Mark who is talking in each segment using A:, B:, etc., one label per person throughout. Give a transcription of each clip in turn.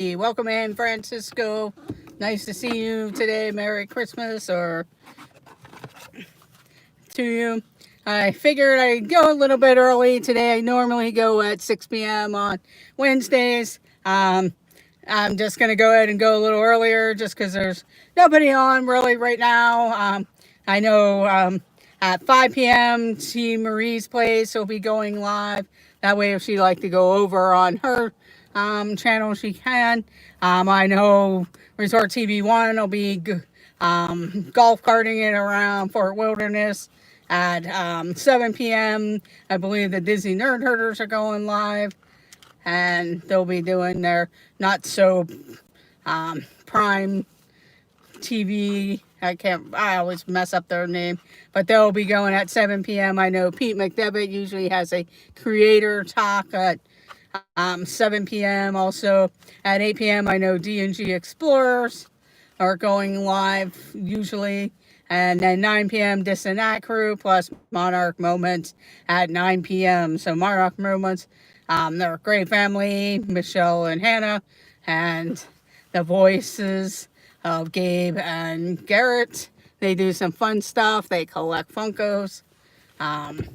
A: Welcome in, Francisco. Nice to see you today. Merry Christmas or to you. I figured I'd go a little bit early today. I normally go at 6 p.m. on Wednesdays. I'm just going to go ahead and go a little earlier just because there's nobody on really right now. I know at 5 p.m. T. Marie's Place will be going live. That way, if she'd like to go over on her channel, she can. I know Resort TV 1 will be golf carting it around Fort Wilderness at 7 p.m. I believe the Disney Nerd Herders are going live, and they'll be doing their not so prime TV. I always mess up their name, but they'll be going at 7 p.m. I know Pete McDevitt usually has a creator talk at 7 p.m. Also at 8 p.m. I know D&G Explorers are going live usually. And then 9 p.m. This and That Crew plus Monarch Moments at 9 p.m. So Monarch Moments, they're a great family, Michelle and Hannah, and the voices of Gabe and Garrett. They do some fun stuff. They collect Funkos. But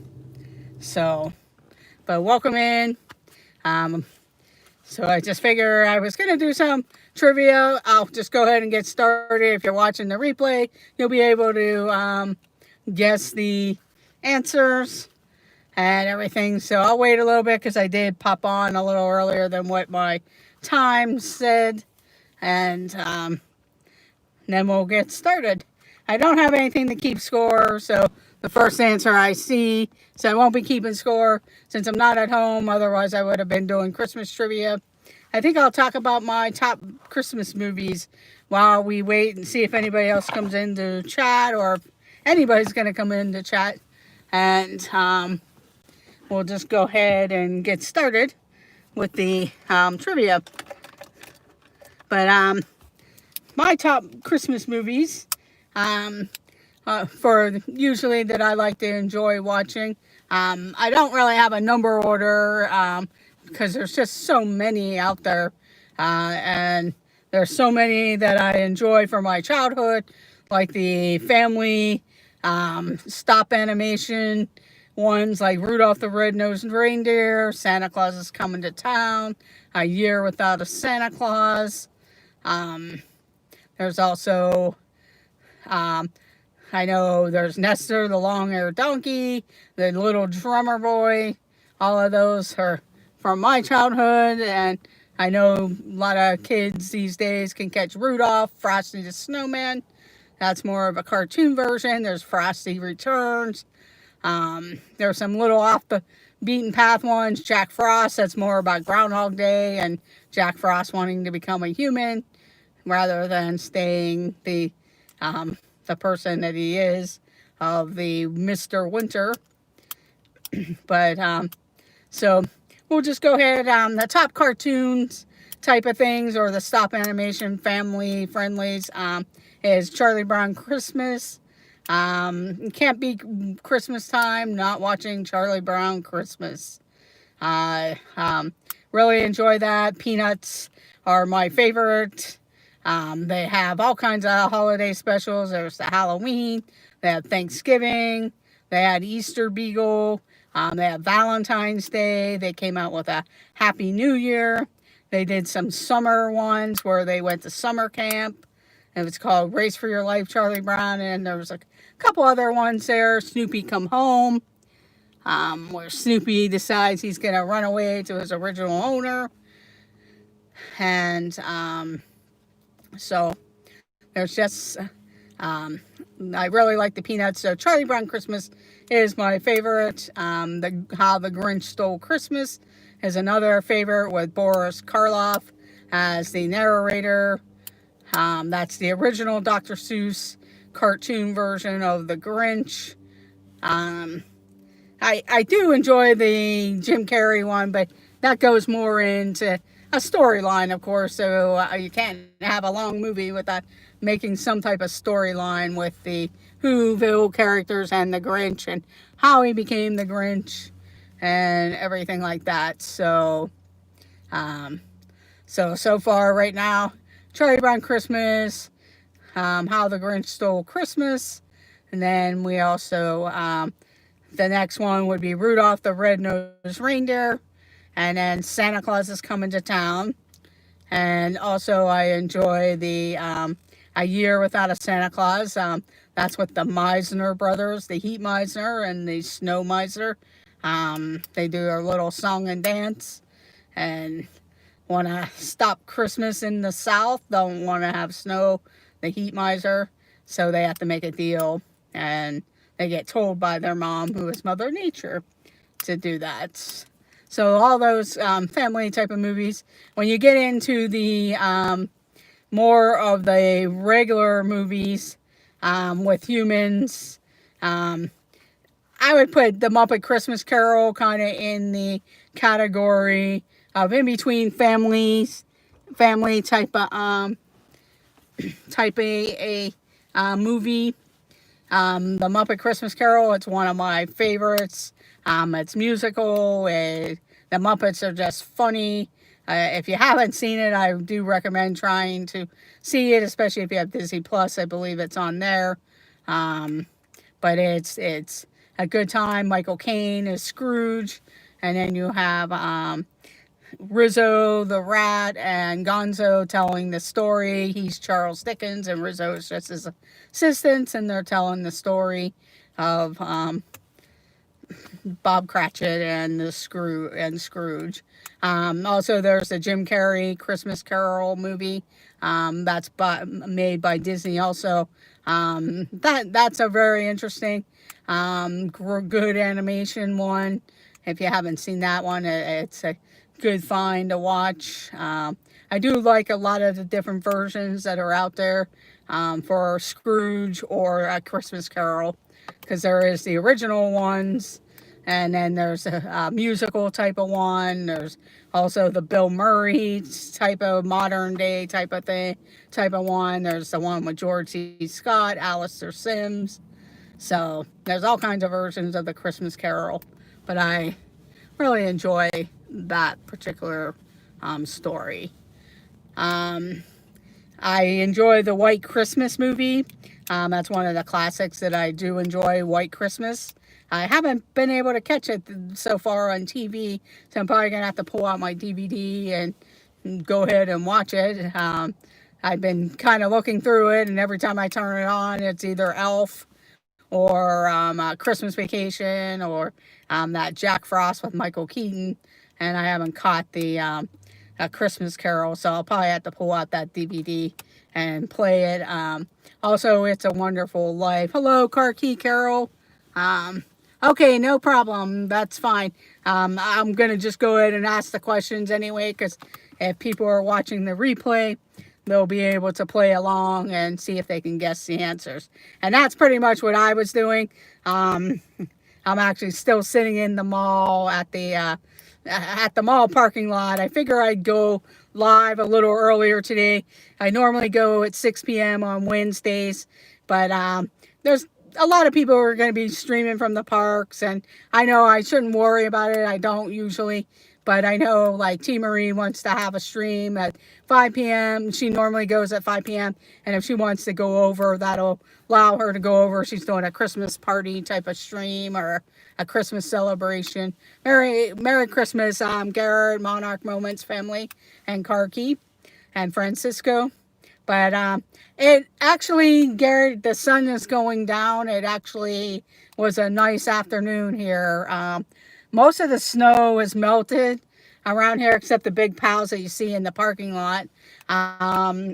A: welcome in. So I just figure I was going to do some trivia. I'll just go ahead and get started. If you're watching the replay, you'll be able to guess the answers and everything. So I'll wait a little bit because I did pop on a little earlier than what my time said. And then we'll get started. I don't have anything to keep score, so the first answer I see, so I won't be keeping score since I'm not at home. Otherwise, I would have been doing Christmas trivia. I think I'll talk about my top Christmas movies while we wait and see if anybody else comes into chat or if anybody's going to come into chat. And we'll just go ahead and get started with the trivia. But my top Christmas movies for usually that I like to enjoy watching. I don't really have a number order because there's just so many out there. And there's so many that I enjoy from my childhood, like the family stop animation ones like Rudolph the Red-Nosed Reindeer, Santa Claus is Coming to Town, A Year Without a Santa Claus. There's also, I know there's Nestor, the long-haired donkey, the little drummer boy. All of those are from my childhood, and I know a lot of kids these days can catch Rudolph, Frosty the Snowman. That's more of a cartoon version. There's Frosty Returns. There's some little off the beaten path ones. Jack Frost, that's more about Groundhog Day and Jack Frost wanting to become a human rather than staying the person that he is of the Mr. Winter. But so we'll just go ahead. The top cartoons type of things or the stop animation family friendlies is Charlie Brown Christmas. Can't be Christmas time not watching Charlie Brown Christmas. Really enjoy that. Peanuts are my favorite. They have all kinds of holiday specials. There's the Halloween, they have Thanksgiving, they had Easter Beagle, they have Valentine's Day, they came out with a Happy New Year. They did some summer ones where they went to summer camp. It was called Race for Your Life, Charlie Brown, and there was a couple other ones there. Snoopy Come Home, where Snoopy decides he's going to run away to his original owner. And so there's just, I really like the Peanuts. So Charlie Brown Christmas is my favorite. How the Grinch Stole Christmas is another favorite with Boris Karloff as the narrator. That's the original Dr. Seuss cartoon version of the Grinch. I do enjoy the Jim Carrey one, but that goes more into a storyline, of course, so you can't have a long movie without making some type of storyline with the Whoville characters and the Grinch and how he became the Grinch and everything like that. So So far right now, Charlie Brown Christmas, How the Grinch Stole Christmas, and then we also, the next one would be Rudolph the Red-Nosed Reindeer, and then Santa Claus is Coming to Town. And also, I enjoy the A Year Without a Santa Claus. That's with the Meisner brothers, the Heat Meisner and the Snow Meisner. They do a little song and dance and want to stop Christmas in the South, don't want to have snow, the Heat Miser. So they have to make a deal, and they get told by their mom, who is Mother Nature, to do that. So all those family type of movies. When you get into the more of the regular movies with humans, I would put the Muppet Christmas Carol kind of in the category of in between family type of movie. The Muppet Christmas Carol, it's one of my favorites. It's musical. The Muppets are just funny. If you haven't seen it, I do recommend trying to see it, especially if you have Disney Plus. I believe it's on there. But it's a good time. Michael Caine is Scrooge, and then you have Rizzo the Rat and Gonzo telling the story. He's Charles Dickens, and Rizzo is just his assistant, and they're telling the story of Bob Cratchit and Scrooge. Also, there's the Jim Carrey Christmas Carol movie. That's made by Disney. Also, that's a very interesting, good animation one. If you haven't seen that one, it's a good find to watch. I do like a lot of the different versions that are out there for Scrooge or A Christmas Carol, because there is the original ones, and then there's a musical type of one. There's also the Bill Murray type of modern day type of one. There's the one with George C. Scott, Alistair Sims. So there's all kinds of versions of the Christmas Carol, but I really enjoy that particular story. I enjoy the White Christmas movie. That's one of the classics that I do enjoy, White Christmas. I haven't been able to catch it so far on TV, so I'm probably going to have to pull out my DVD and go ahead and watch it. I've been kind of looking through it, and every time I turn it on, it's either Elf or Christmas Vacation or that Jack Frost with Michael Keaton, and I haven't caught the A Christmas Carol, so I'll probably have to pull out that DVD and play it. Also, It's a Wonderful Life. Hello, Car Key Carol. Okay, no problem. That's fine. I'm going to just go ahead and ask the questions anyway, because if people are watching the replay, they'll be able to play along and see if they can guess the answers. And that's pretty much what I was doing. I'm actually still sitting in the mall at the mall parking lot. I figure I'd go live a little earlier today. I normally go at 6 p.m. on Wednesdays, but there's a lot of people who are going to be streaming from the parks, and I know I shouldn't worry about it. I don't usually, but I know like T. Marie wants to have a stream at 5 p.m. She normally goes at 5 p.m. And if she wants to go over, that'll allow her to go over. She's doing a Christmas party type of stream or a Christmas celebration. Merry Christmas, Garrett, Monarch Moments family, and Karki, and Francisco. But it actually, Garrett, the sun is going down. It actually was a nice afternoon here. Most of the snow is melted around here, except the big piles that you see in the parking lot.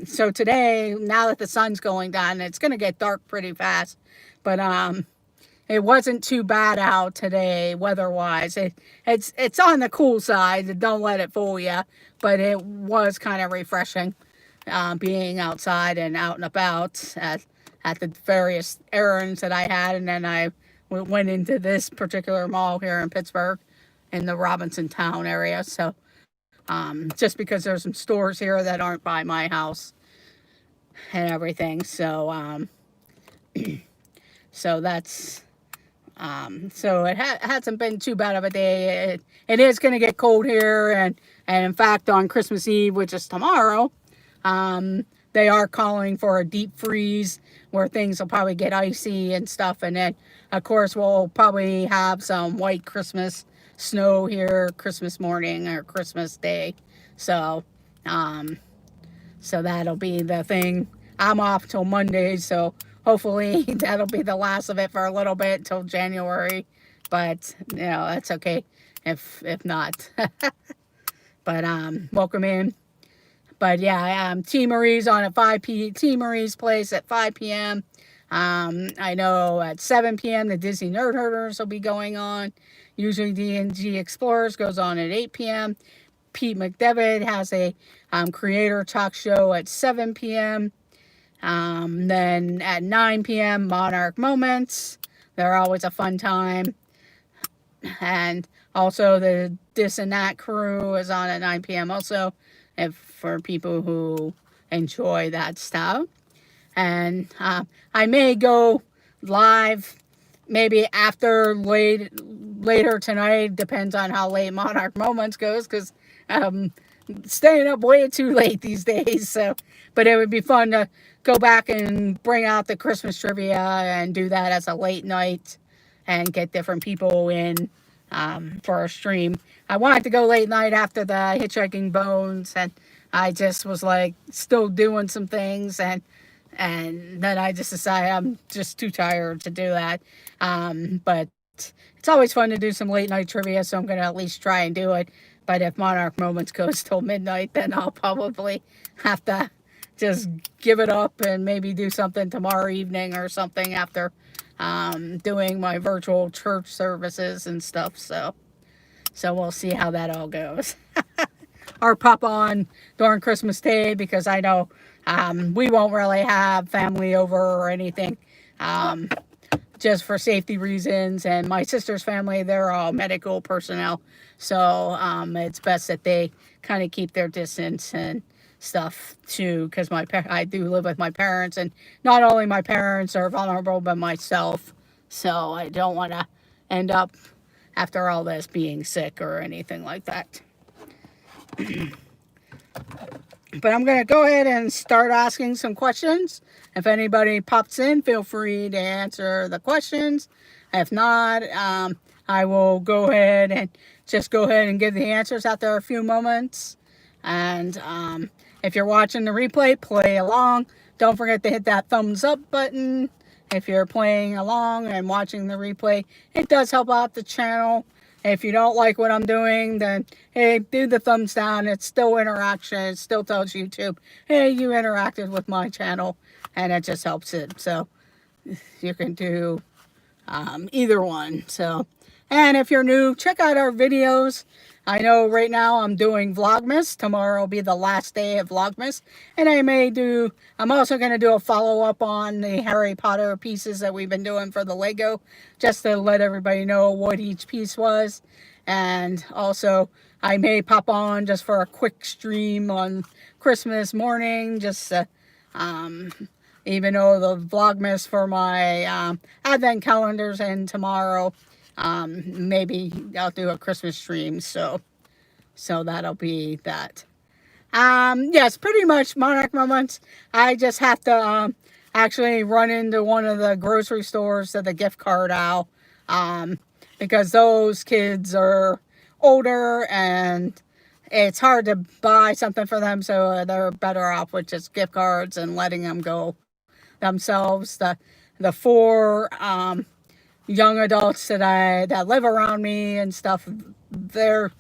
A: So today, now that the sun's going down, it's going to get dark pretty fast. But it wasn't too bad out today, weather-wise. It's on the cool side. Don't let it fool you. But it was kind of refreshing. Being outside and out and about at the various errands that I had. And then I went into this particular mall here in Pittsburgh in the Robinson Town area. So just because there's some stores here that aren't by my house and everything. So so that's so it hasn't been too bad of a day. It is going to get cold here, And in fact, on Christmas Eve, which is tomorrow, they are calling for a deep freeze where things will probably get icy and stuff. And then, of course, we'll probably have some white Christmas snow here Christmas morning or Christmas Day. So, so that'll be the thing. I'm off till Monday, so hopefully that'll be the last of it for a little bit till January. But, that's okay if not. But, welcome in. But yeah, T. Marie's on at 5 p.m. T. Marie's place at 5 p.m. I know at 7 p.m. the Disney Nerd Herders will be going on. Usually D&G Explorers goes on at 8 p.m. Pete McDevitt has a creator talk show at 7 p.m. Then at 9 p.m. Monarch Moments. They're always a fun time. And also the This and That crew is on at 9 p.m. also, for people who enjoy that stuff. And I may go live maybe after later tonight, depends on how late Monarch Moments goes, because staying up way too late these days. So, but it would be fun to go back and bring out the Christmas trivia and do that as a late night and get different people in for a stream. I wanted to go late night after the Hitchhiking Bones, and I just was like still doing some things, and then I just decided I'm just too tired to do that. But it's always fun to do some late night trivia, so I'm going to at least try and do it. But if Monarch Moments goes till midnight, then I'll probably have to just give it up and maybe do something tomorrow evening or something after doing my virtual church services and stuff. So we'll see how that all goes. Or pop on during Christmas Day, because I know we won't really have family over or anything, just for safety reasons. And my sister's family, they're all medical personnel, so it's best that they kind of keep their distance and stuff too, because I do live with my parents, and not only my parents are vulnerable, but myself. So I don't want to end up after all this being sick or anything like that. But I'm going to go ahead and start asking some questions. If anybody pops in, feel free to answer the questions. If not, I will go ahead and give the answers after a few moments. And if you're watching the replay, play along. Don't forget to hit that thumbs up button. If you're playing along and watching the replay, it does help out the channel. If you don't like what I'm doing, then, hey, do the thumbs down. It's still interaction. It still tells YouTube, hey, you interacted with my channel, and it just helps it. So you can do either one. So, and if you're new, check out our videos. I know right now I'm doing Vlogmas. Tomorrow will be the last day of Vlogmas. And I'm also going to do a follow-up on the Harry Potter pieces that we've been doing for the Lego, just to let everybody know what each piece was. And also, I may pop on just for a quick stream on Christmas morning, just to, even though the Vlogmas for my Advent calendars and tomorrow, maybe I'll do a Christmas stream, so that'll be that. Yes, pretty much Monarch Moments. I just have to actually run into one of the grocery stores to the gift card aisle, because those kids are older and it's hard to buy something for them, so they're better off with just gift cards and letting them go themselves. The four young adults that live around me and stuff, their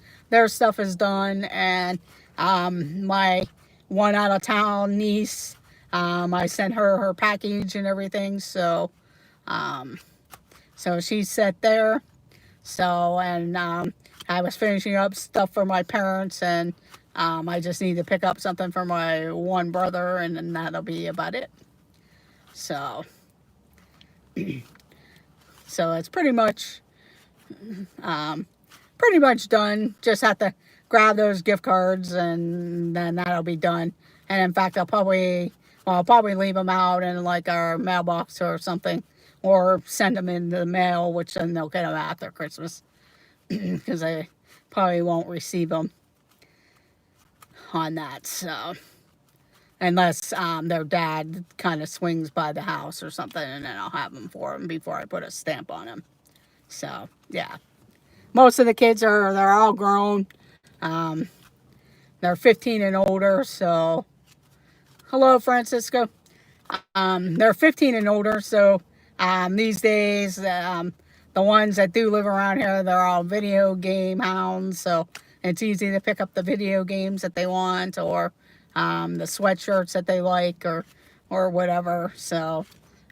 A: stuff is done, and my one out of town niece, I sent her package and everything, so she's set there. So, and I was finishing up stuff for my parents, and I just need to pick up something for my one brother, and then that'll be about it. So it's pretty much done. Just have to grab those gift cards, and then that'll be done. And in fact, I'll probably leave them out in like our mailbox or something, or send them in the mail, which then they'll get them after Christmas, because I probably won't receive them. on that. So unless their dad kind of swings by the house or something, and then I'll have them for them before I put a stamp on them. So yeah, most of the kids they're all grown. Um, they're 15 and older. So hello, Francisco. They're 15 and older. So these days, the ones that do live around here, they're all video game hounds. So it's easy to pick up the video games that they want, or the sweatshirts that they like, or whatever. So,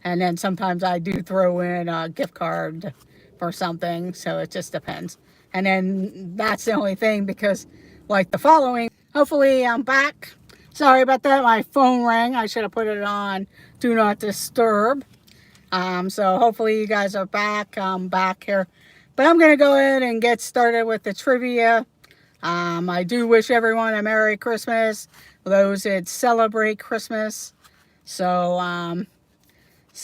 A: and then sometimes I do throw in a gift card for something. So it just depends. And then that's the only thing, because like the following, hopefully I'm back. Sorry about that. My phone rang. I should have put it on Do Not Disturb. So hopefully you guys are back. I'm back here. But I'm going to go ahead and get started with the trivia. I do wish everyone a Merry Christmas. Those that celebrate Christmas. So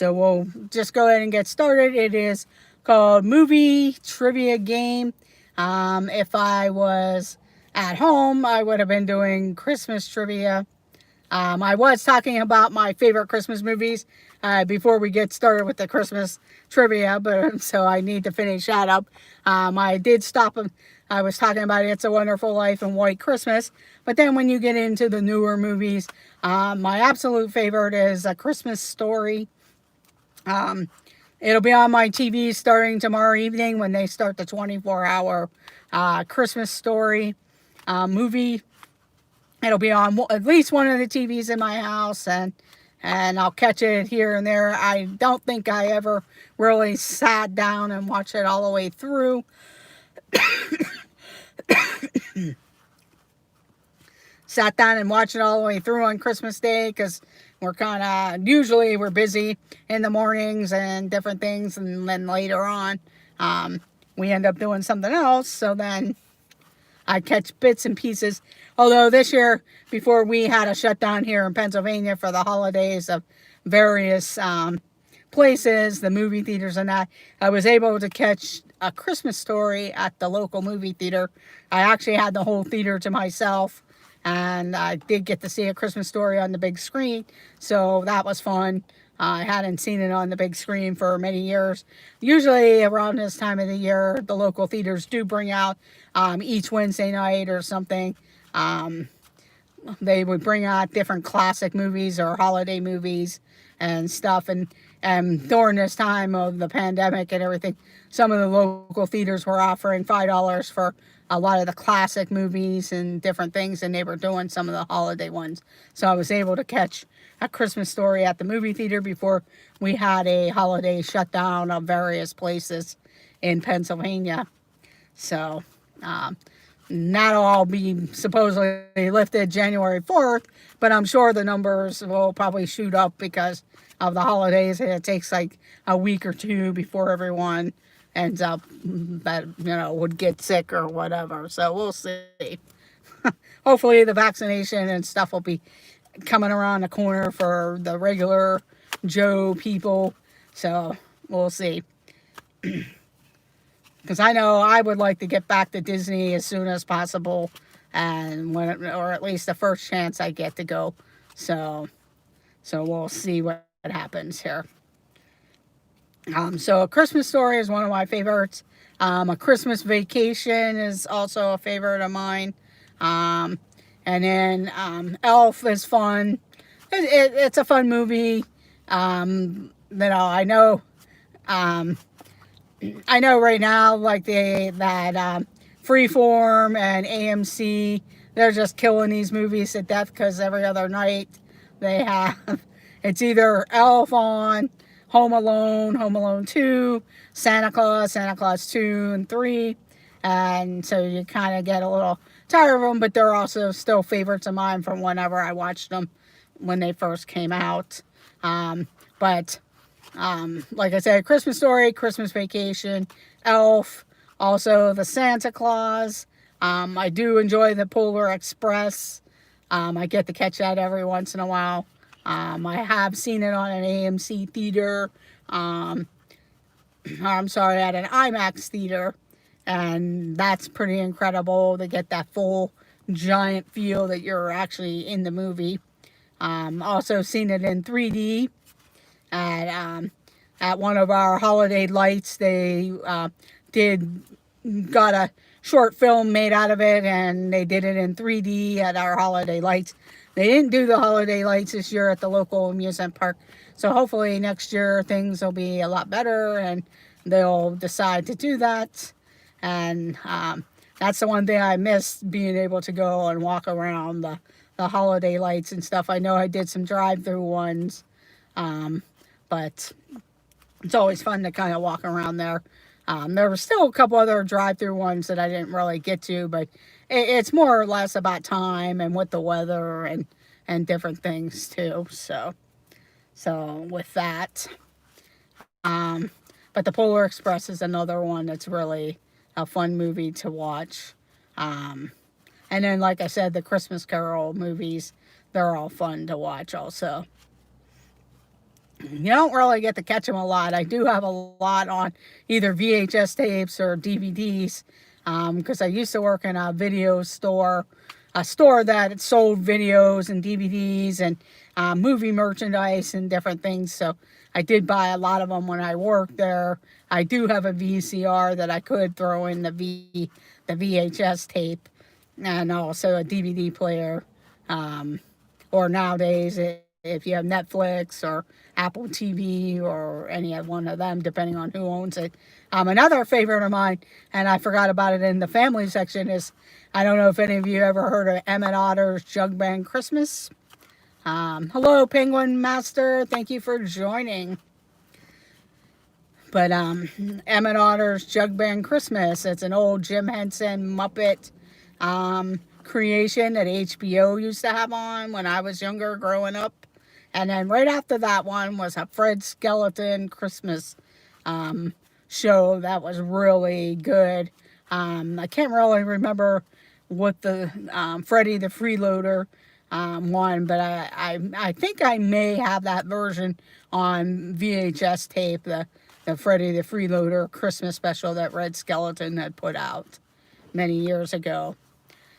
A: we'll just go ahead and get started. It is called Movie Trivia Game. If I was at home, I would have been doing Christmas trivia. I was talking about my favorite Christmas movies before we get started with the Christmas trivia, but so I need to finish that up. I did stop. I was talking about It's a Wonderful Life and White Christmas, but then when you get into the newer movies, my absolute favorite is A Christmas Story. It'll be on my TV starting tomorrow evening when they start the 24-hour Christmas Story movie. It'll be on at least one of the TVs in my house, and I'll catch it here and there. I don't think I ever really sat down and watched it all the way through. Sat down and watched it all the way through on Christmas Day, because usually we're busy in the mornings and different things, and then later on we end up doing something else, so then I catch bits and pieces. Although this year, before we had a shutdown here in Pennsylvania for the holidays of various places, the movie theaters and that, I was able to catch A Christmas Story at the local movie theater. I actually had the whole theater to myself, and I did get to see A Christmas Story on the big screen, so that was fun. I hadn't seen it on the big screen for many years. Usually around this time of the year, the local theaters do bring out each Wednesday night or something. They would bring out different classic movies or holiday movies and stuff. And during this time of the pandemic and everything, some of the local theaters were offering $5 for a lot of the classic movies and different things, and they were doing some of the holiday ones. So I was able to catch A Christmas Story at the movie theater before we had a holiday shutdown of various places in Pennsylvania. So that'll all be supposedly lifted January 4th, but I'm sure the numbers will probably shoot up because of the holidays, and it takes like a week or two before everyone ends up would get sick or whatever. So we'll see. Hopefully the vaccination and stuff will be coming around the corner for the regular Joe people. So we'll see. Because I know I would like to get back to Disney as soon as possible, and or at least the first chance I get to go. So we'll see what happens here. So A Christmas Story is one of my favorites. A Christmas Vacation is also a favorite of mine. And then Elf is fun. It's a fun movie. I know right now, like that Freeform and AMC, they're just killing these movies to death, because every other night they have, it's either Elf on, Home Alone, Home Alone 2, Santa Claus 2 and 3, and so you kind of get a little tired of them, but they're also still favorites of mine from whenever I watched them when they first came out. Like I said, Christmas Story, Christmas Vacation, Elf, also the Santa Claus. I do enjoy the Polar Express. I get to catch that every once in a while. I have seen it on an AMC theater. At an IMAX theater. And that's pretty incredible to get that full giant feel that you're actually in the movie. Also seen it in 3D at one of our holiday lights. They did got a short film made out of it, and they did it in 3D at our holiday lights. They didn't do the holiday lights this year at the local amusement park, so hopefully next year things will be a lot better and they'll decide to do that. And that's the one thing I missed, being able to go and walk around the holiday lights and stuff. I know I did some drive-through ones, but it's always fun to kind of walk around there. There were still a couple other drive-through ones that I didn't really get to, but it's more or less about time and with the weather and different things too. So with that, but the Polar Express is another one that's really a fun movie to watch. And then, like I said, the Christmas Carol movies, they're all fun to watch also. You don't really get to catch them a lot. I do have a lot on either VHS tapes or DVDs, because I used to work in a video store, a store that sold videos and DVDs and movie merchandise and different things. So I did buy a lot of them when I worked there. I do have a VCR that I could throw in the VHS tape, and also a DVD player. Or nowadays, if you have Netflix or Apple TV or any one of them, depending on who owns it. Another favorite of mine, and I forgot about it in the family section, is, I don't know if any of you ever heard of Emmett Otter's Jug Band Christmas. Hello, Penguin Master. Thank you for joining. But Emmett Otter's Jug Band Christmas, it's an old Jim Henson Muppet creation that HBO used to have on when I was younger growing up. And then right after that one was a Fred Skeleton Christmas show that was really good. I can't really remember what the Freddy the Freeloader one, but I think I may have that version on VHS tape, the Freddy the Freeloader Christmas special that Red Skeleton had put out many years ago.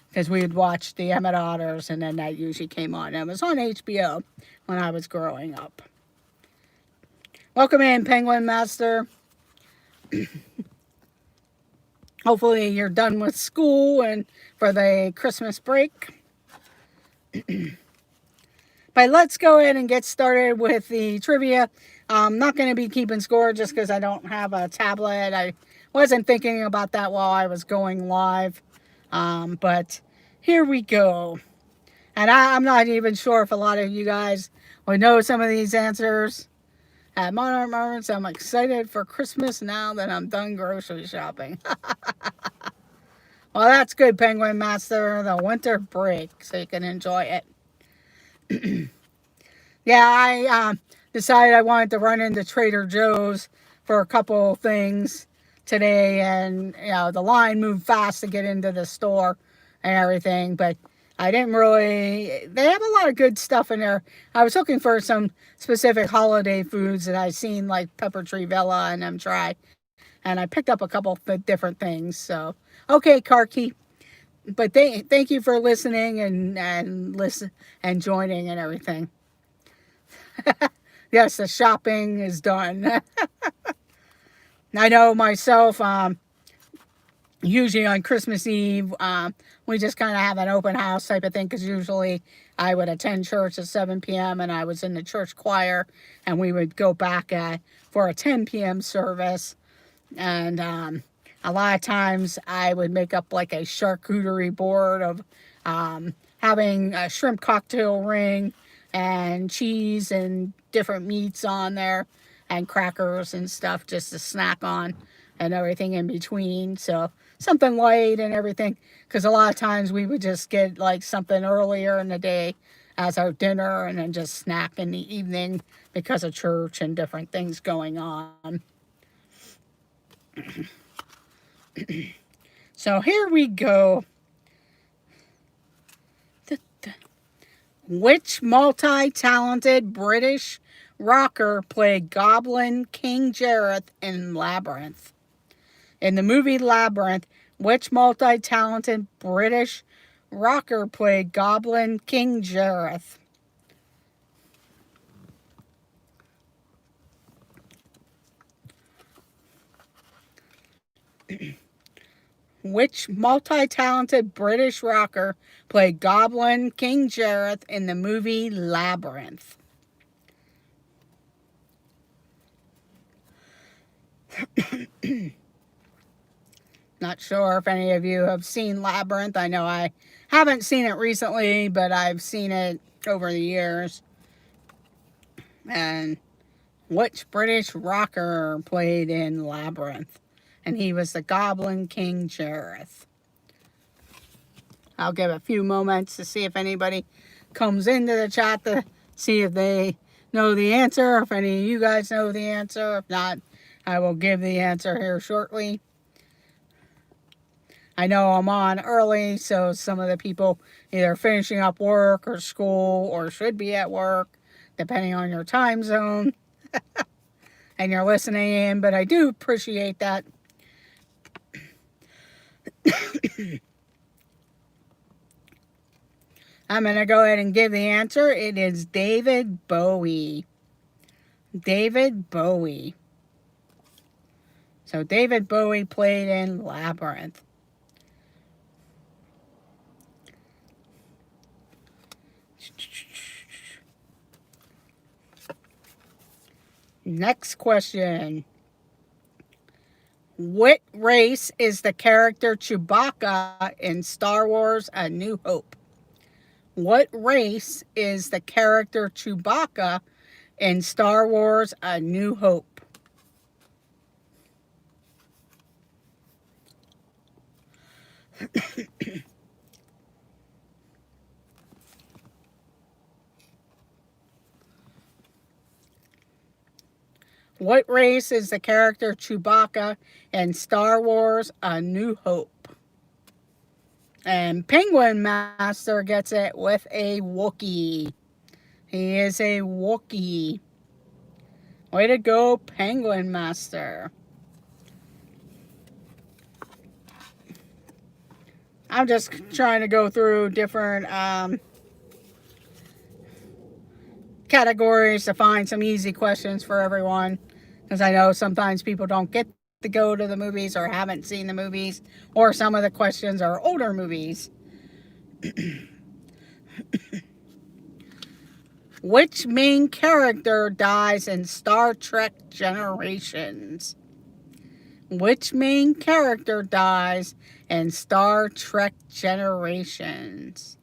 A: Because we had watched the Emmett Otters, and then that usually came on. And it was on HBO when I was growing up. Welcome in, Penguin Master. Hopefully you're done with school and for the Christmas break. But let's go ahead and get started with the trivia. I'm not going to be keeping score just because I don't have a tablet. I wasn't thinking about that while I was going live. But here we go. And I'm not even sure if a lot of you guys will know some of these answers. At Monarch Moments, I'm excited for Christmas now that I'm done grocery shopping. Well, that's good, Penguin Master. The winter break, so you can enjoy it. Yeah, I decided I wanted to run into Trader Joe's for a couple of things today, and the line moved fast to get into the store and everything, but I didn't really. They have a lot of good stuff in there. I was looking for some specific holiday foods that I've seen, like pepper tree vella and them try, and I picked up a couple of different things. So okay, Karki, but thank you for listening and listen and joining and everything. Yes, the shopping is done. I know myself, usually on Christmas Eve, we just kind of have an open house type of thing, because usually I would attend church at 7 p.m. and I was in the church choir, and we would go back for a 10 p.m. service. And a lot of times I would make up like a charcuterie board of having a shrimp cocktail ring and cheese and different meats on there and crackers and stuff just to snack on and everything in between. So something light and everything, because a lot of times we would just get like something earlier in the day as our dinner and then just snack in the evening because of church and different things going on. So here we go. Which multi-talented British rocker played Goblin King Jareth in Labyrinth? In the movie Labyrinth, which multi-talented British rocker played Goblin King Jareth? Which multi-talented British rocker played Goblin King Jareth in the movie Labyrinth? Not sure if any of you have seen Labyrinth. I know I haven't seen it recently, but I've seen it over the years. And which British rocker played in Labyrinth? And he was the Goblin King Jareth. I'll give a few moments to see if anybody comes into the chat to see if they know the answer, if any of you guys know the answer. If not, I will give the answer here shortly. I know I'm on early, so some of the people either finishing up work or school or should be at work, depending on your time zone, and you're listening in, but I do appreciate that. I'm going to go ahead and give the answer. It is David Bowie. David Bowie. So David Bowie played in Labyrinth. Next question. What race is the character Chewbacca in Star Wars A New Hope? What race is the character Chewbacca in Star Wars A New Hope? What race is the character Chewbacca in Star Wars A New Hope? And Penguin Master gets it with a Wookiee. He is a Wookiee. Way to go, Penguin Master. I'm just trying to go through different categories to find some easy questions for everyone, because I know sometimes people don't get to go to the movies or haven't seen the movies, or some of the questions are older movies. Which main character dies in Star Trek Generations? Which main character dies in Star Trek Generations?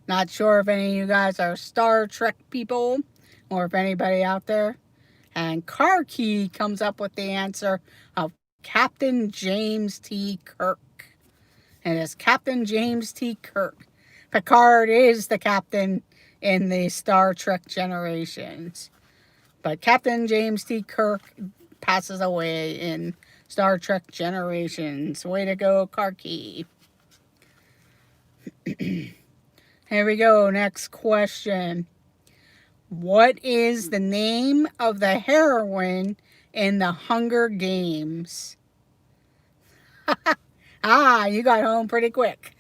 A: Not sure if any of you guys are Star Trek people or if anybody out there. And Car Key comes up with the answer of Captain James T. Kirk. And it's Captain James T. Kirk. Picard is the captain in the Star Trek Generations. But Captain James T. Kirk passes away in Star Trek Generations. Way to go, Car Key. Here we go. Next question. What is the name of the heroine in the Hunger Games? Ah, you got home pretty quick.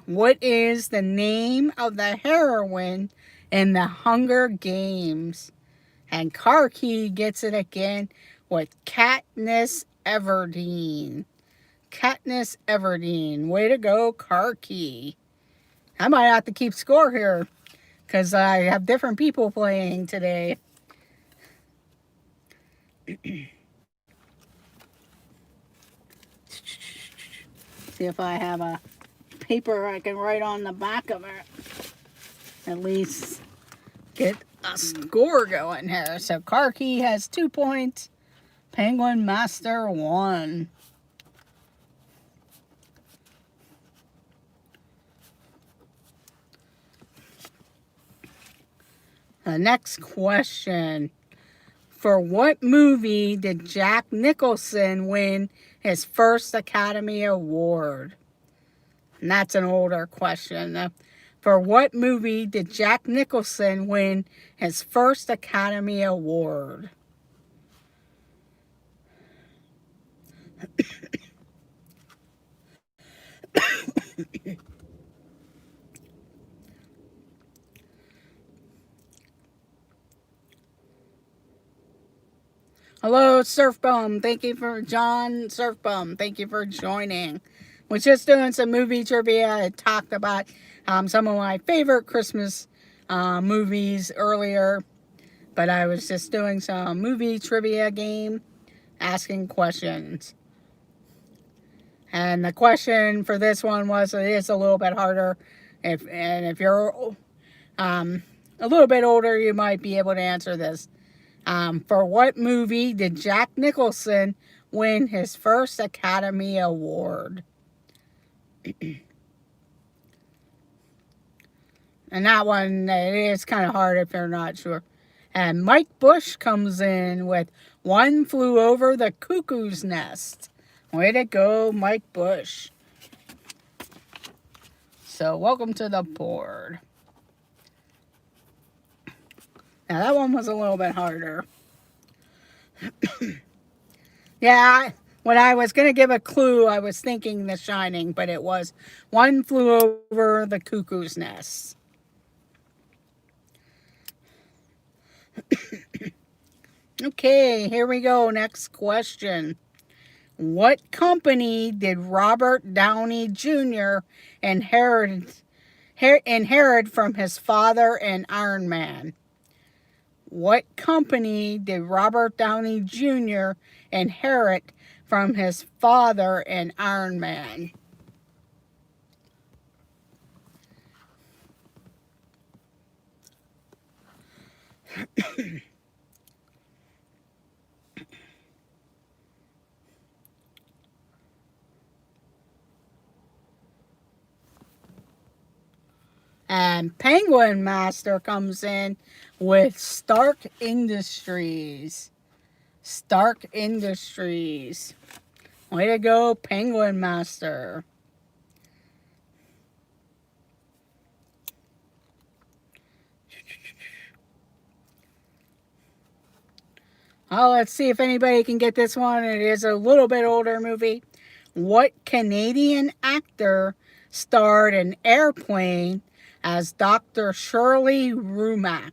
A: What is the name of the heroine in the Hunger Games? And Car Key gets it again with Katniss Everdeen. Katniss Everdeen. Way to go, Car Key. I might have to keep score here because I have different people playing today. See if I have a paper I can write on the back of it. At least get a score going here. So Car Key has 2 points. Penguin Master 1. The next question. For what movie did Jack Nicholson win his first Academy Award? And that's an older question. The For what movie did Jack Nicholson win his first Academy Award? Hello, Surfbum. Thank you for John Surfbum. Thank you for joining. Was just doing some movie trivia. I talked about some of my favorite Christmas movies earlier, but I was just doing some movie trivia game, asking questions. And the question for this one was, it is a little bit harder. If you're a little bit older, you might be able to answer this. For what movie did Jack Nicholson win his first Academy Award? And that one, it is kind of hard if you're not sure. And Mike Bush comes in with One Flew Over the Cuckoo's Nest. Way to go, Mike Bush. So, welcome to the board. Now, that one was a little bit harder. Yeah, when I was going to give a clue, I was thinking The Shining, but it was One Flew Over the Cuckoo's Nest. Okay, here we go. Next question. What company did Robert Downey Jr. inherit from his father in Iron Man? What company did Robert Downey Jr. inherit from his father in Iron Man? And Penguin Master comes in with Stark Industries. Stark Industries. Way to go, Penguin Master. Oh, let's see if anybody can get this one. It is a little bit older movie. What Canadian actor starred in Airplane as Dr. Shirley Rumack?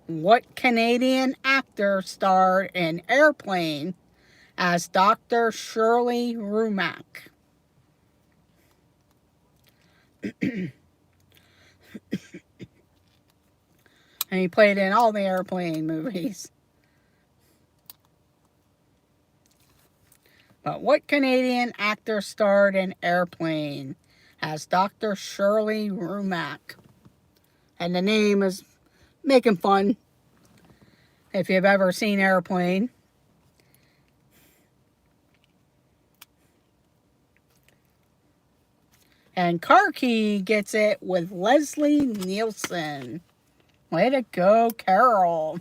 A: What Canadian actor starred in Airplane as Dr. Shirley Rumack? And he played in all the Airplane movies. But what Canadian actor starred in Airplane as Dr. Shirley Rumack? And the name is making fun if you've ever seen Airplane. And Car Key gets it with Leslie Nielsen. Way to go, Carol.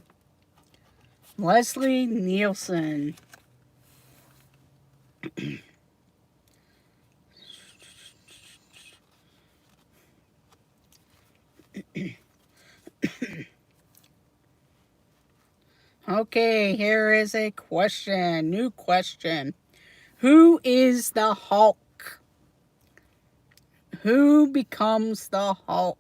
A: Leslie Nielsen. Okay, here is a question. New question. Who is the Hulk? Who becomes the Hulk?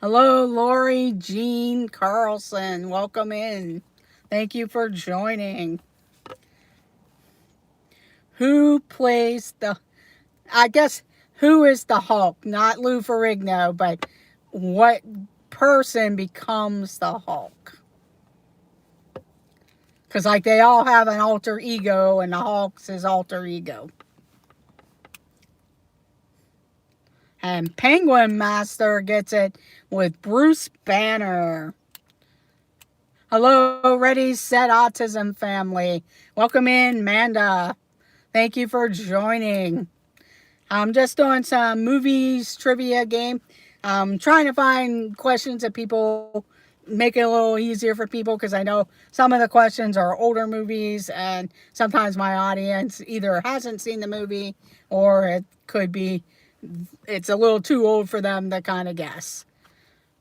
A: Hello, Lori Jean Carlson. Welcome in. Thank you for joining. Who plays the... I guess, who is the Hulk? Not Lou Ferrigno, but what person becomes the Hulk? Because, like, they all have an alter ego, and the Hulk's his alter ego. And Penguin Master gets it with Bruce Banner. Hello, Ready, Set, Autism family. Welcome in, Manda. Thank you for joining. I'm just doing some movies trivia game. I'm trying to find questions that people make it a little easier for people, because I know some of the questions are older movies, and sometimes my audience either hasn't seen the movie, or it could be it's a little too old for them to kind of guess.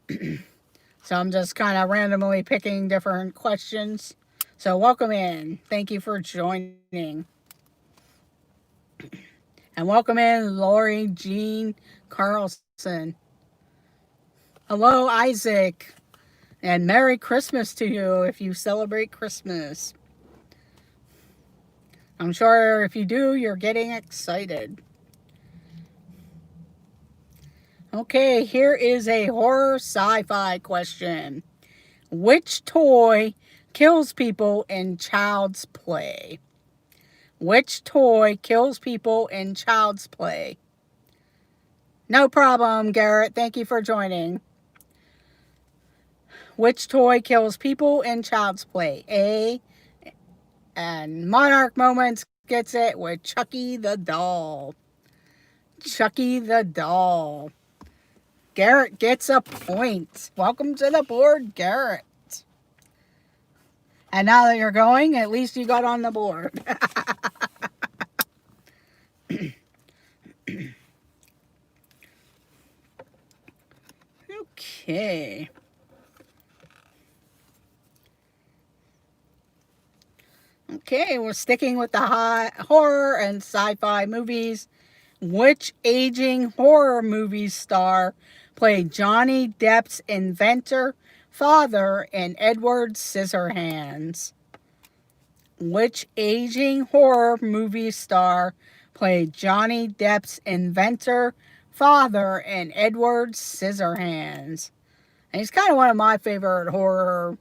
A: So I'm just kind of randomly picking different questions. So welcome in. Thank you for joining. And welcome in Lori Jean Carlson. Hello, Isaac. And Merry Christmas to you if you celebrate Christmas. I'm sure if you do, you're getting excited. Okay, here is a horror sci-fi question. Which toy kills people in Child's Play? Which toy kills people in Child's Play? No problem, Garrett. Thank you for joining. Which toy kills people in Child's Play? A, and Monarch Moments gets it with Chucky the doll. Chucky the doll. Garrett gets a point. Welcome to the board, Garrett. And now that you're going, at least you got on the board. Okay. Okay, we're sticking with the horror and sci-fi movies. Which aging horror movie star played Johnny Depp's inventor father in Edward Scissorhands? Which aging horror movie star played Johnny Depp's inventor father in Edward Scissorhands? And he's kind of one of my favorite horror.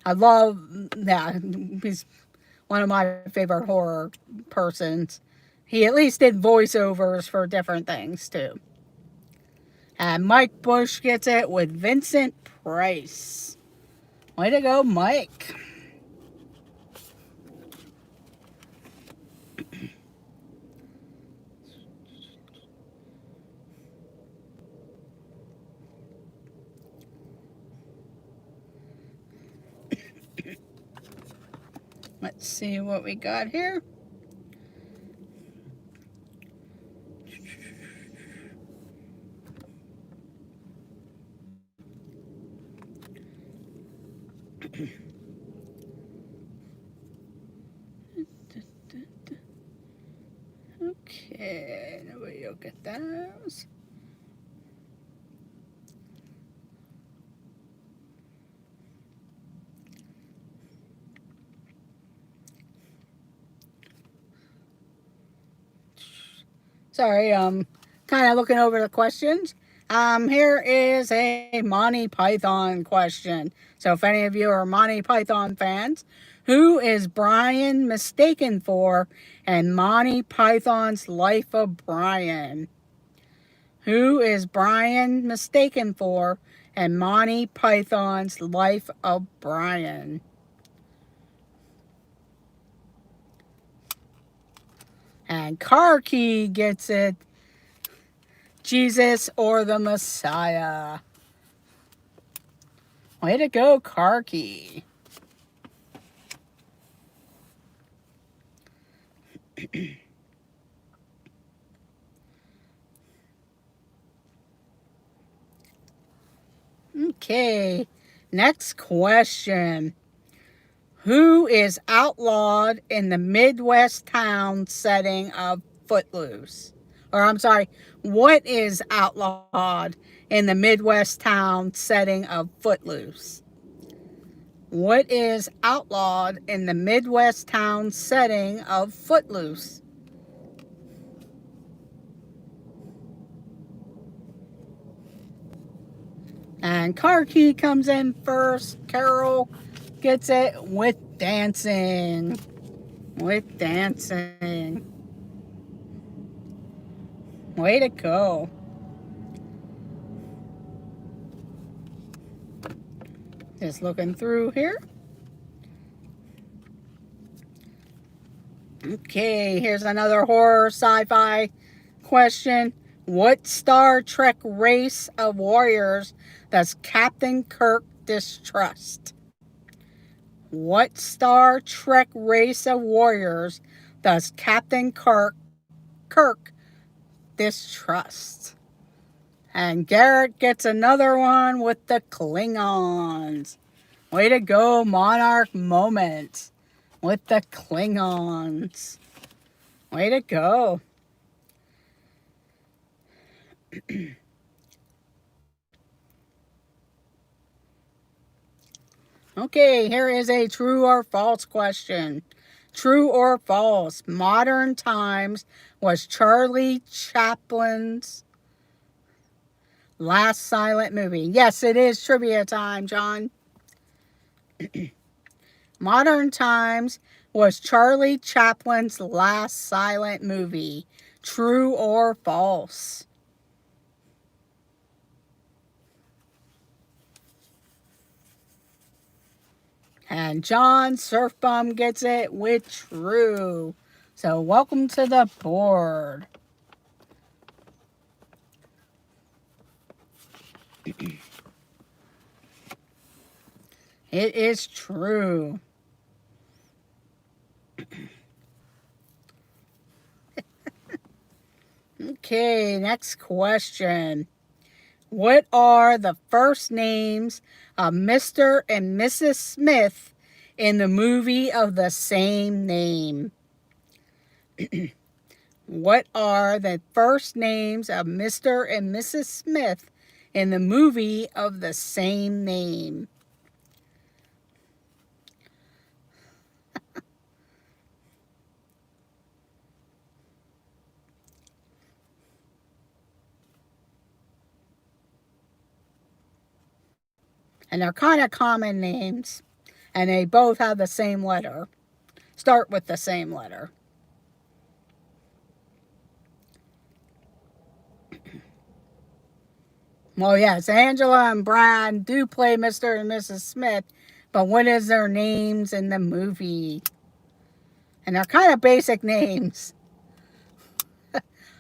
A: I love that. He's one of my favorite horror persons. He at least did voiceovers for different things, too. And Mike Bush gets it with Vincent Price. Way to go, Mike. Let's see what we got here. Okay, nobody will get those. Sorry, kind of looking over the questions. Here is a Monty Python question. So if any of you are Monty Python fans, who is Brian mistaken for in Monty Python's Life of Brian? Who is Brian mistaken for in Monty Python's Life of Brian? And Car Key gets it. Jesus or the Messiah. Way to go, Car Key. Okay, next question. Who is outlawed in the Midwest town setting of Footloose? Or I'm sorry, what is outlawed in the Midwest town setting of Footloose? What is outlawed in the Midwest town setting of Footloose? And Car Key comes in first. Carol gets it with dancing. With dancing. Way to go. Just looking through here. Okay, here's another horror sci-fi question. What Star Trek race of warriors does Captain Kirk distrust? What Star Trek race of warriors does Captain Kirk distrust? And Garrett gets another one with the Klingons. Way to go, Monarch moment with the Klingons. Way to go. Okay, here is a true or false question. True or false? Modern Times was Charlie Chaplin's last silent movie. Yes, it is trivia time, John. Modern Times was Charlie Chaplin's last silent movie. True or false? And John Surfbum gets it with true. So welcome to the board. It is true. Okay, next question. What are the first names of Mr. and Mrs. Smith in the movie of the same name? What are the first names of Mr. and Mrs. Smith in the movie of the same name? And they're kind of common names, and they both have the same letter. Start with the same letter. Well, yes, Angela and Brad do play Mr. and Mrs. Smith, but what is their names in the movie? And they're kind of basic names.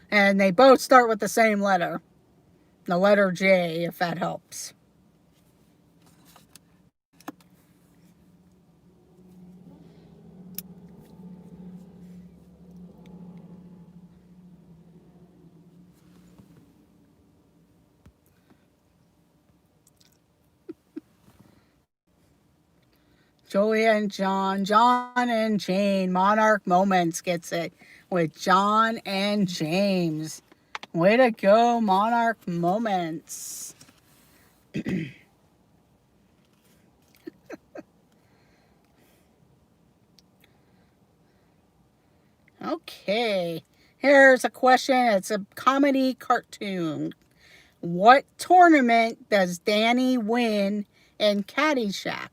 A: And they both start with the same letter. The letter J, if that helps. Julia and John. John and Jane. Monarch Moments gets it with John and James. Way to go, Monarch Moments. Okay, here's a question. It's a comedy cartoon. What tournament does Danny win in Caddyshack?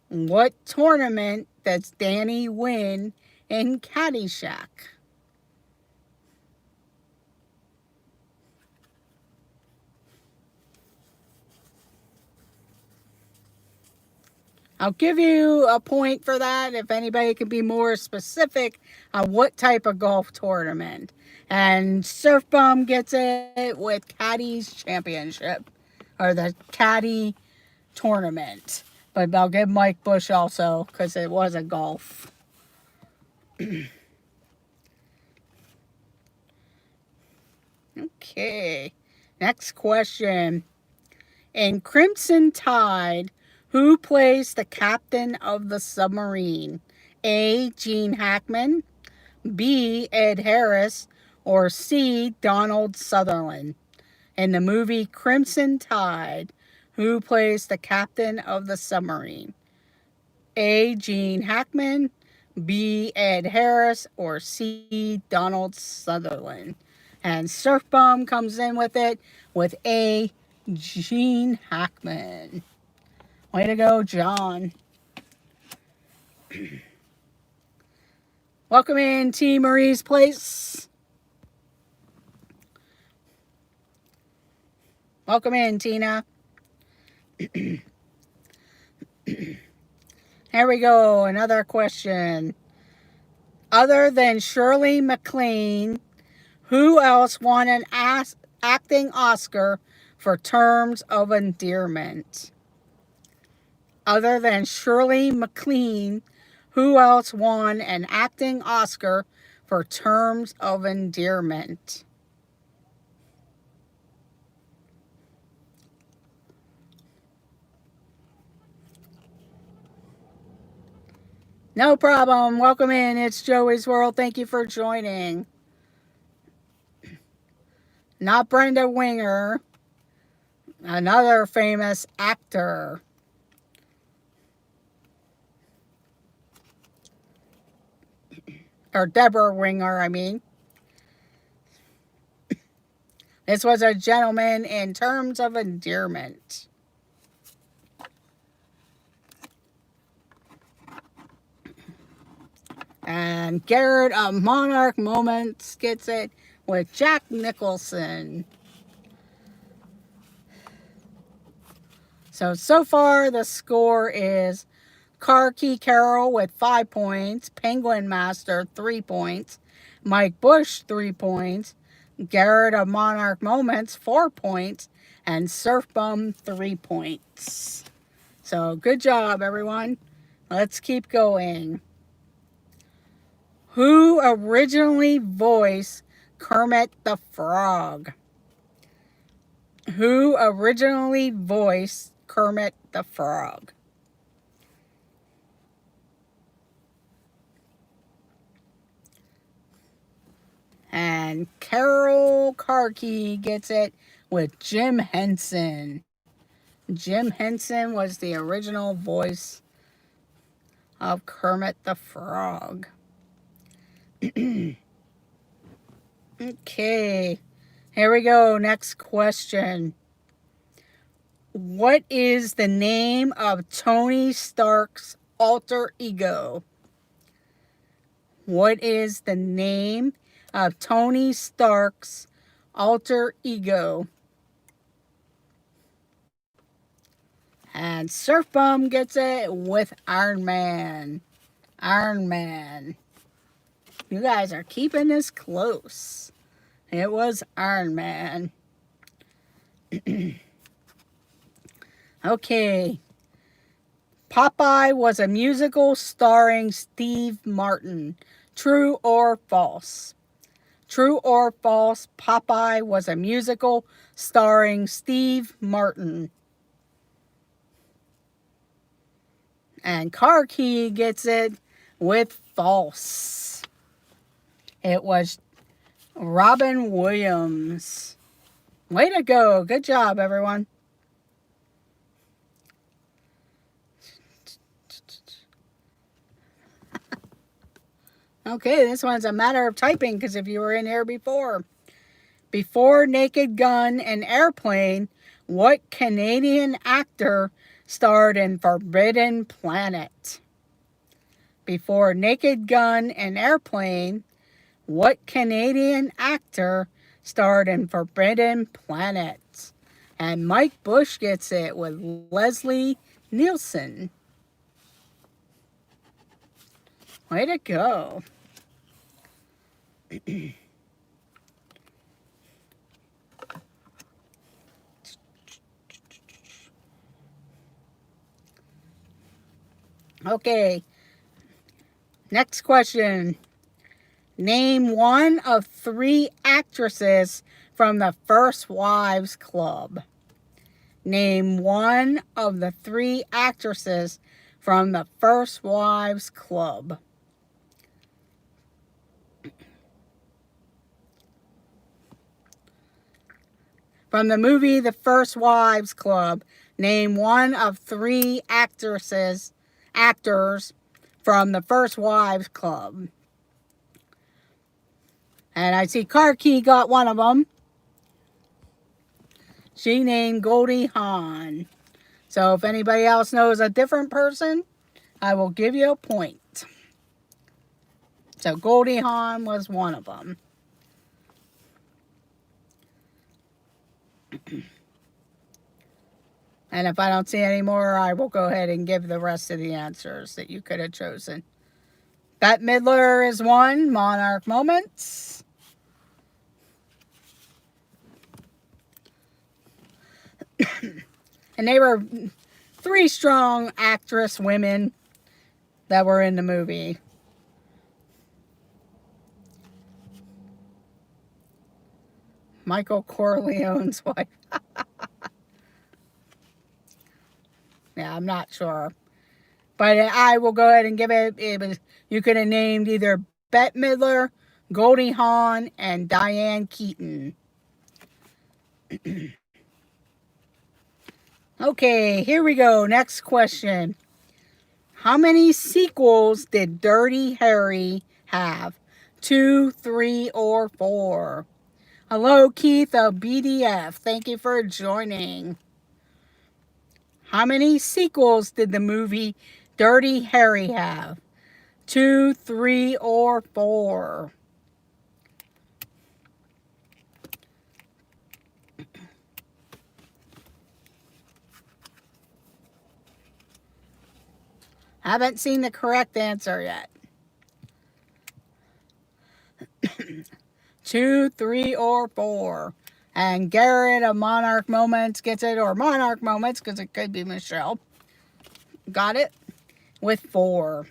A: What tournament does Danny win in Caddyshack? I'll give you a point for that if anybody can be more specific on what type of golf tournament. And Surfbum gets it with Caddy's Championship, or the Caddy Tournament. But I'll give Mike Bush also, because it was a golf. Okay, next question. In Crimson Tide, who plays the captain of the submarine? A. Gene Hackman, B. Ed Harris, or C. Donald Sutherland? In the movie Crimson Tide, who plays the captain of the submarine? A. Gene Hackman, B. Ed Harris, or C. Donald Sutherland? And Surfbum comes in with it with A. Gene Hackman. Way to go, John. Welcome in, T. Marie's Place. Welcome in, Tina. Here we go, another question. Other than Shirley MacLaine, Who else won an acting Oscar for Terms of Endearment? Other than Shirley MacLaine, who else won an acting Oscar for Terms of Endearment? No problem. Welcome in. It's Joey's World. Thank you for joining. Not Brenda Winger, another famous actor. Or Deborah Winger, I mean. This was a gentleman in Terms of Endearment. And Garrett of Monarch Moments gets it with Jack Nicholson. So far the score is Car Key Carol with 5 points, Penguin Master 3 points, Mike Bush 3 points, Garrett of Monarch Moments 4 points, and Surf Bum 3 points. So good job, everyone. Let's keep going. Who originally voiced Kermit the Frog? Who originally voiced Kermit the Frog? And Carol Carkey gets it with Jim Henson. Jim Henson was the original voice of Kermit the Frog. Okay, here we go. Next question. What is the name of Tony Stark's alter ego? What is the name of Tony Stark's alter ego? And Surf Bum gets it with Iron Man. Iron Man. You guys are keeping this close. It was Iron Man. Okay. Popeye was a musical starring Steve Martin. True or false? True or false, Popeye was a musical starring Steve Martin. And Car Key gets it with false. It was Robin Williams. Way to go. Good job, everyone. Okay, this one's a matter of typing because if you were in here before. Before Naked Gun and Airplane, what Canadian actor starred in Forbidden Planet? Before Naked Gun and Airplane, what Canadian actor starred in Forbidden Planet? And Mike Bush gets it with Leslie Nielsen. Way to go. Okay. Next question. Name one of 3 actresses from the First Wives Club. Name one of the 3 actresses from the First Wives Club. From the movie The First Wives Club, name one of 3 actors from the First Wives Club. And I see Car Key got one of them. She named Goldie Hawn. So if anybody else knows a different person, I will give you a point. So Goldie Hawn was one of them. And if I don't see any more, I will go ahead and give the rest of the answers that you could have chosen. Bette Midler is one. Monarch Moments. And they were 3 strong actress women that were in the movie. Michael Corleone's wife. Yeah, I'm not sure. But I will go ahead and give it, you could have named either Bette Midler, Goldie Hawn, and Diane Keaton. Okay, here we go. Next question. How many sequels did Dirty Harry have? 2, 3, or 4? Hello, Keith of BDF. Thank you for joining. How many sequels did the movie Dirty Harry have? 2, 3, or 4? Haven't seen the correct answer yet. 2, 3, or 4. And Garrett of Monarch Moments gets it, or Monarch Moments, because it could be Michelle. Got it? With 4.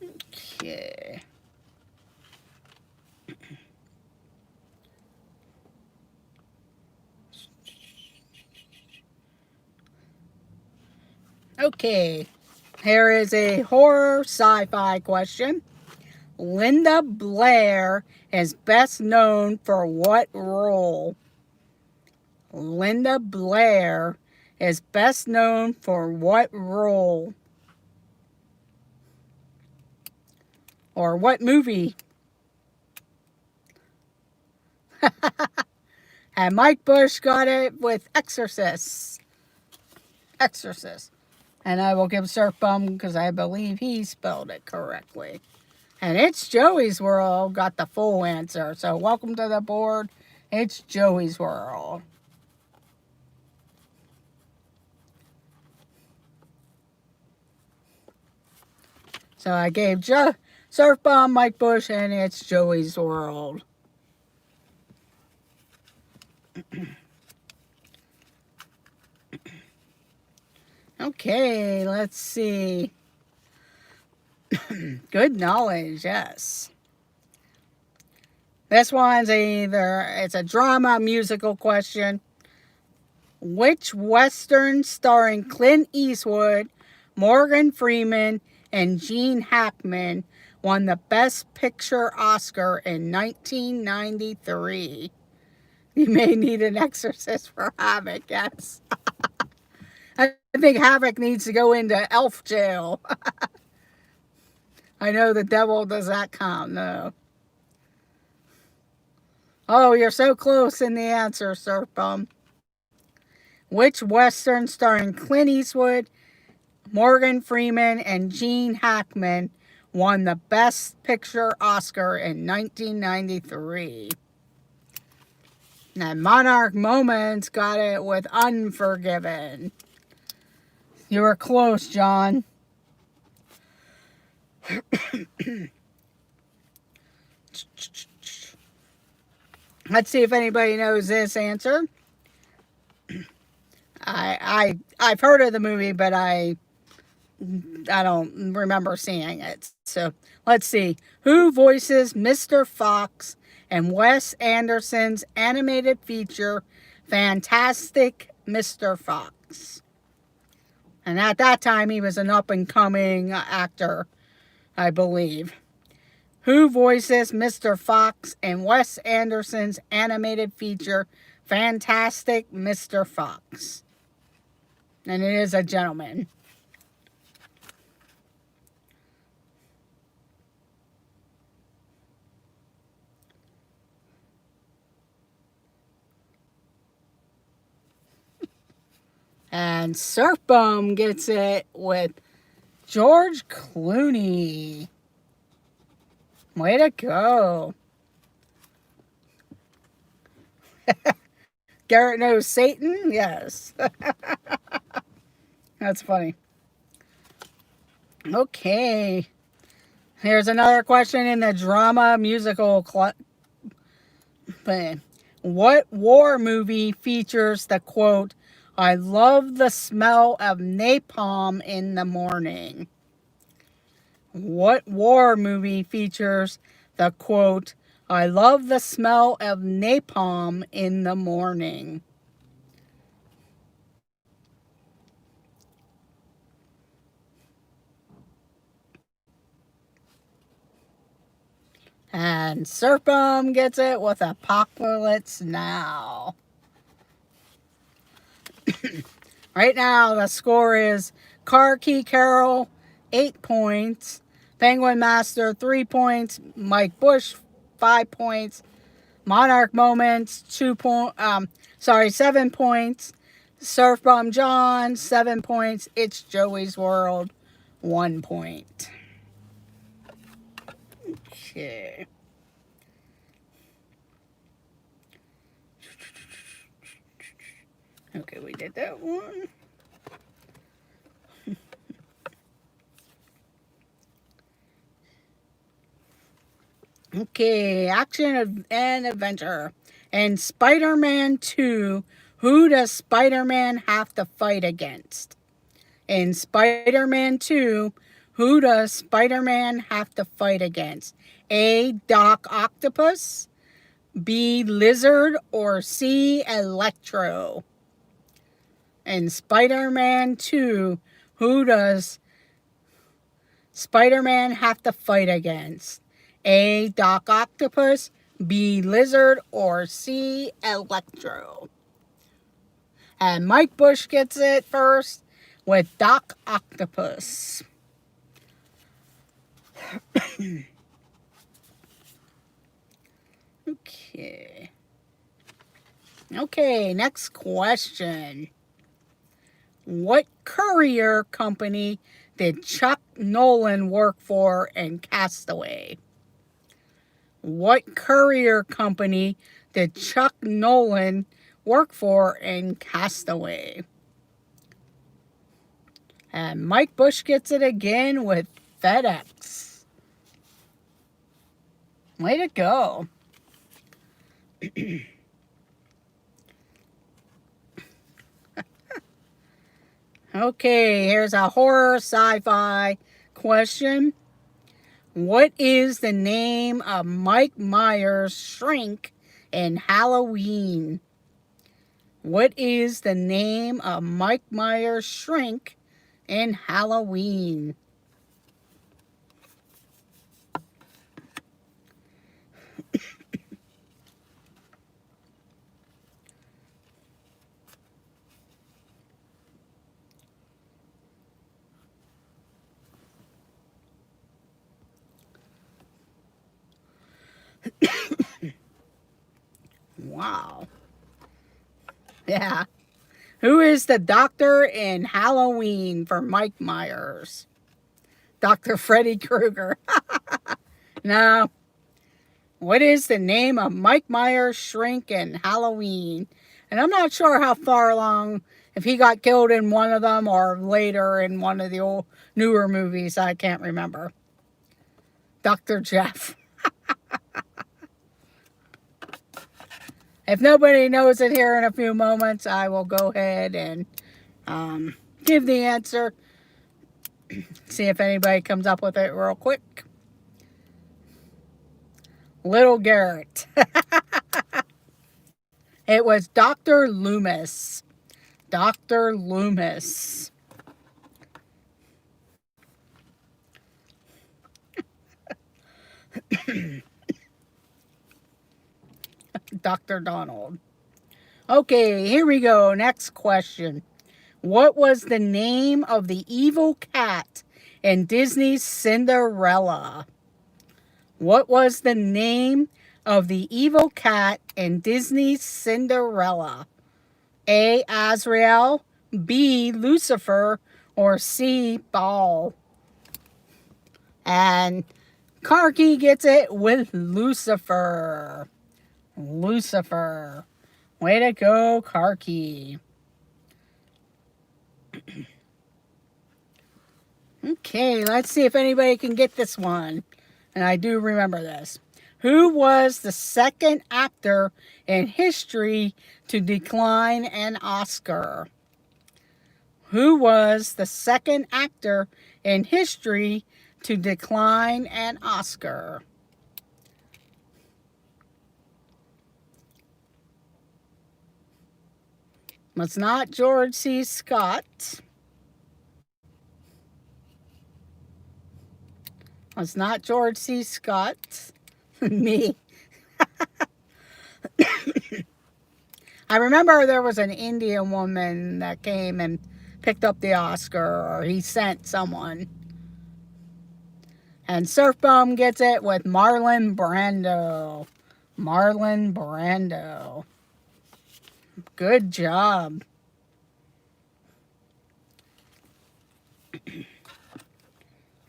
A: Okay. Okay. Here is a horror sci-fi question. Linda Blair is best known for what role? Linda Blair is best known for what role? Or what movie? And Mike Bush got it with Exorcist. Exorcist. And I will give Surf Bum because I believe he spelled it correctly. And It's Joey's World got the full answer. So welcome to the board. It's Joey's World. So I gave Surf Bomb, Mike Bush, and It's Joey's World. Okay, let's see. Good knowledge, yes. This one's it's a drama musical question. Which Western starring Clint Eastwood, Morgan Freeman, and Gene Hackman won the Best Picture Oscar in 1993? You may need an exorcist for Havoc, yes. I think Havoc needs to go into elf jail. I know the devil does not count, no. Oh, you're so close in the answer, Surf Bum. Which Western starring Clint Eastwood, Morgan Freeman, and Gene Hackman won the Best Picture Oscar in 1993? And Monarch Moments got it with Unforgiven. You were close, John. Let's see if anybody knows this answer. I've heard of the movie, but I don't remember seeing it. So let's see. Who voices Mr. Fox in Wes Anderson's animated feature Fantastic Mr. Fox? And at that time, he was an up-and-coming actor, I believe. Who voices Mr. Fox in Wes Anderson's animated feature Fantastic Mr. Fox? And it is a gentleman. And Surf Bum gets it with George Clooney. Way to go. Garrett knows Satan? Yes. That's funny. Okay. Here's another question in the drama musical thing. What war movie features the quote, "I love the smell of napalm in the morning"? What war movie features the quote, "I love the smell of napalm in the morning"? And Serpum gets it with Apocalypse Now. Right now, the score is Car Key Carol, 8 points. Penguin Master, 3 points. Mike Bush, 5 points. Monarch Moments, 7 points. Surf Bomb John, 7 points. It's Joey's World, 1 point. Okay. Okay, we did that one. Okay, action and adventure. And Spider-Man 2, who does Spider-Man have to fight against? In Spider-Man 2, who does Spider-Man have to fight against? A. Doc Octopus, B. Lizard, or C. Electro? In Spider-Man 2, who does Spider-Man have to fight against? A. Doc Octopus, B. Lizard, or C. Electro? And Mike Bush gets it first with Doc Octopus. Okay. Okay, next question. What courier company did Chuck Nolan work for in Castaway? What courier company did Chuck Nolan work for in Castaway? And Mike Bush gets it again with FedEx. Way to go. Okay, here's a horror sci-fi question. What is the name of Mike Myers' shrink in Halloween? What is the name of Mike Myers' shrink in Halloween? Wow. Yeah. Who is the doctor in Halloween for Mike Myers? Dr. Freddy Krueger. No. What is the name of Mike Myers' shrink in Halloween? And I'm not sure how far along, if he got killed in one of them or later in one of the old newer movies. I can't remember. Dr. Jeff. If nobody knows it here in a few moments, I will go ahead and give the answer. See if anybody comes up with it real quick. Little Garrett. It was Dr. Loomis. Dr. Loomis. Dr. Donald. Okay, here we go. Next question. What was the name of the evil cat in Disney's Cinderella? What was the name of the evil cat in Disney's Cinderella? A. Azrael, B. Lucifer, or C. Baal? And Karki gets it with Lucifer. Lucifer. Way to go, Karki. Okay, let's see if anybody can get this one. And I do remember this. Who was the second actor in history to decline an Oscar? Who was the second actor in history to decline an Oscar? Was not George C. Scott. Was not George C. Scott. Me. I remember there was an Indian woman that came and picked up the Oscar, or he sent someone. And Surf Bum gets it with Marlon Brando. Marlon Brando. Good job.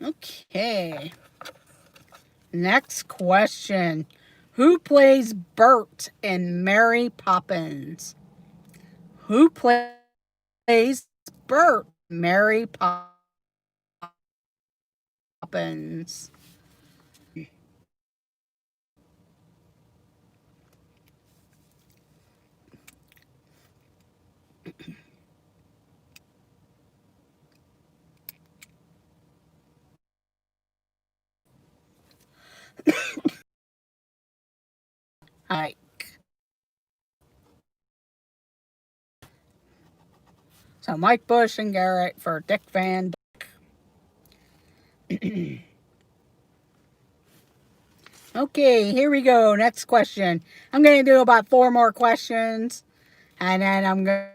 A: Okay. Next question. Who plays Bert in Mary Poppins? Who plays Bert in Mary Poppins? Alright. So Mike Bush and Garrett for Dick Van Dyke. Okay, here we go. Next question. I'm going to do about 4 more questions, and then I'm going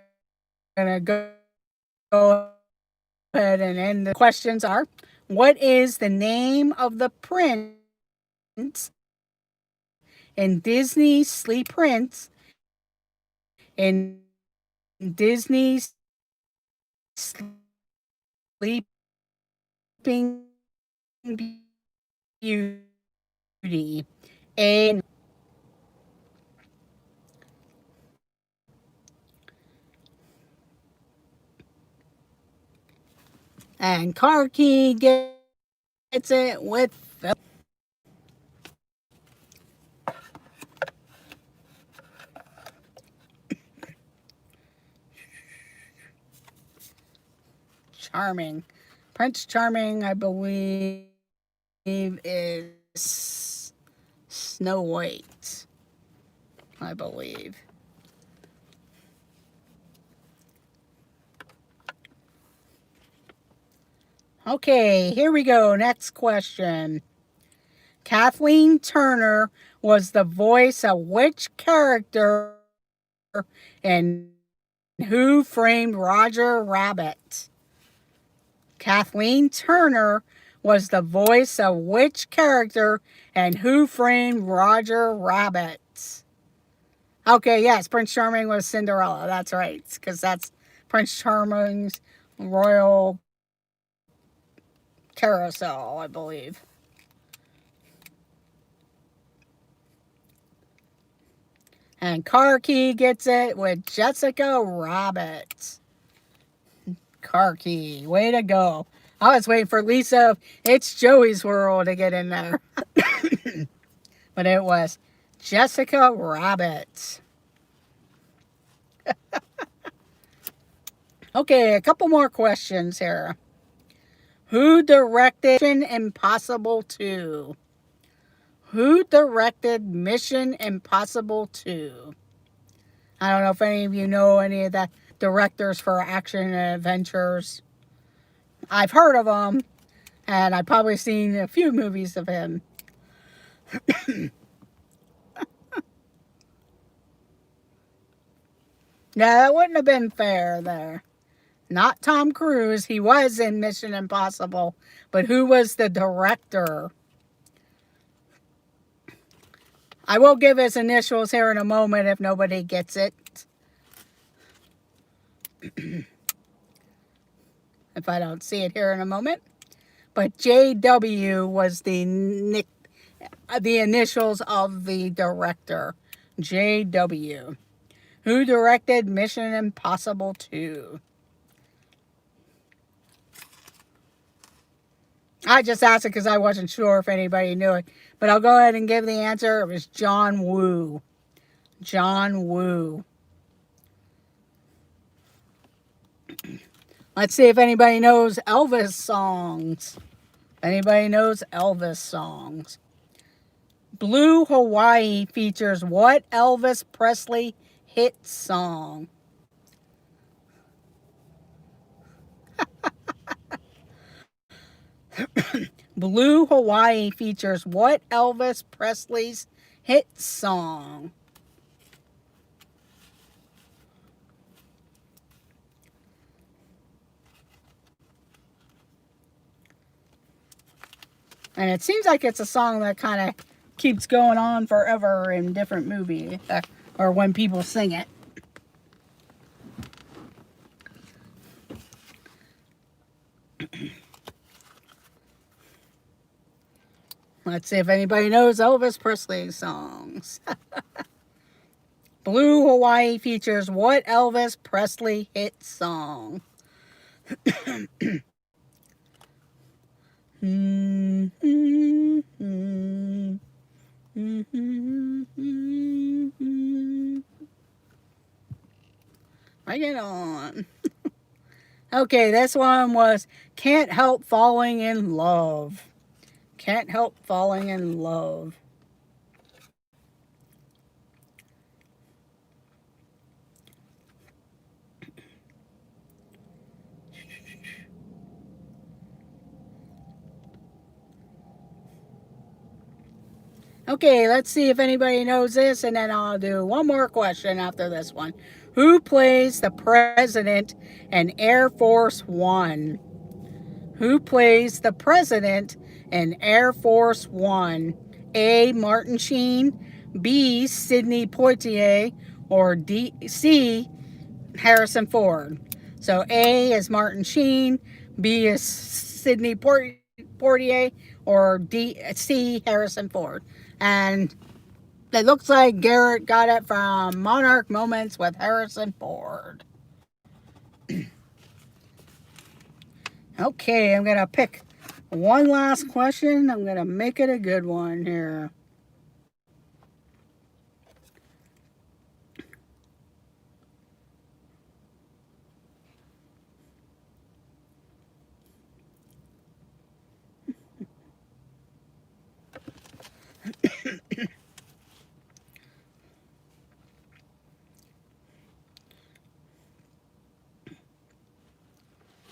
A: to go ahead and end. The questions are, what is the name of the prince in Disney's in Disney's Sleeping Beauty? A. And Car Key gets it with the Charming. Prince Charming, I believe, is Snow White. I believe. Okay, here we go. Next question. Kathleen Turner was the voice of which character in Who Framed Roger Rabbit? Kathleen Turner was the voice of which character in Who Framed Roger Rabbit? Okay, yes, Prince Charming was Cinderella. That's right, because that's Prince Charming's royal carousel, I believe. And Car Key gets it with Jessica Rabbit. Car Key, way to go. I was waiting for Lisa, It's Joey's World to get in there. But it was Jessica Rabbit. Okay, a couple more questions here. Who directed Mission Impossible 2? Who directed Mission Impossible 2? I don't know if any of you know any of the directors for action and adventures. I've heard of them, and I've probably seen a few movies of him. Yeah, that wouldn't have been fair there. Not Tom Cruise. He was in Mission Impossible, but who was the director? I will give his initials here in a moment if nobody gets it. If I don't see it here in a moment. But JW was the initials of the director. JW. Who directed Mission Impossible 2? I just asked it because I wasn't sure if anybody knew it. But I'll go ahead and give the answer. It was John Woo. John Woo. Let's see if anybody knows Elvis songs. Anybody knows Elvis songs? Blue Hawaii features what Elvis Presley hit song? Blue Hawaii features what Elvis Presley's hit song? And it seems like it's a song that kind of keeps going on forever in different movies or when people sing it. Let's see if anybody knows Elvis Presley songs. Blue Hawaii features what Elvis Presley hit song? Bring it on. Okay, this one was Can't Help Falling in Love. Can't Help Falling in Love. Okay, let's see if anybody knows this, and then I'll do one more question after this one. Who plays the president in Air Force One? Who plays the president in Air Force One? A. Martin Sheen, B. Sidney Poitier, or C. Harrison Ford. So A is Martin Sheen, B is Sidney Poitier, or C. Harrison Ford. And it looks like Garrett got it from Monarch Moments with Harrison Ford. Okay, I'm going to pick one last question. I'm going to make it a good one here.